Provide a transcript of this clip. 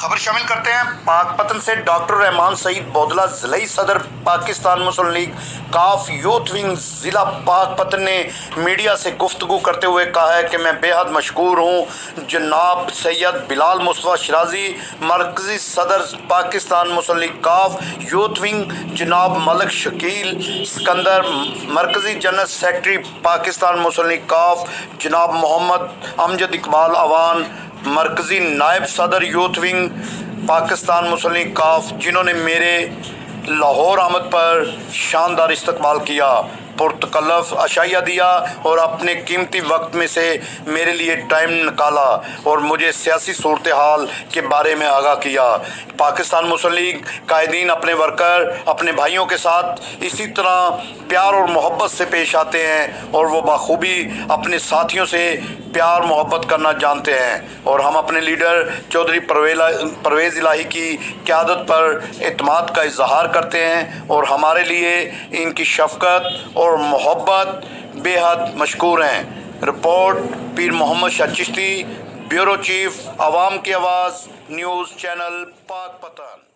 खबर शामिल करते हैं पाकपतन से। डॉक्टर रहमान सईद बौदला ज़िलाई सदर पाकिस्तान मुस्लिम लीग काफ यूथ विंग ज़िला पाकपतन ने मीडिया से गुफ्तगू करते हुए कहा है कि मैं बेहद मशकूर हूँ जनाब सैयद बिलाल मुस्तफ़ा शिराजी, मरकज़ी सदर पाकिस्तान मुस्लिम लीग काफ यूथ विंग जनाब मलिक शकील सिकंदर, मरकज़ी जनरल सेक्रेटरी पाकिस्तान मुस्लिम लीग काफ जनाब मोहम्मद अमजद इकबाल अवान, मरकज़ी नायब सदर यूथ विंग पाकिस्तान मुस्लिम लीग काफ, जिन्होंने मेरे लाहौर आमद पर शानदार इस्तकबाल किया, पुरतकल्लफ अशाइया दिया और अपने कीमती वक्त में से मेरे लिए टाइम निकाला और मुझे सियासी सूरत हाल के बारे में आगाह किया। पाकिस्तान मुस्लिम लीग कायदीन अपने वर्कर, अपने भाइयों के साथ इसी तरह प्यार और मोहब्बत से पेश आते हैं और वो बखूबी अपने साथियों से प्यार मोहब्बत करना जानते हैं और हम अपने लीडर चौधरी परवेज़ इलाही की क़यादत पर एतमाद का इजहार करते हैं और हमारे लिए इनकी शफ़क़त और मोहब्बत बेहद मशकूर हैं। रिपोर्ट पीर मोहम्मद शाह चिश्ती, ब्यूरो चीफ, आवाम की आवाज़, न्यूज़ चैनल पाकपतन।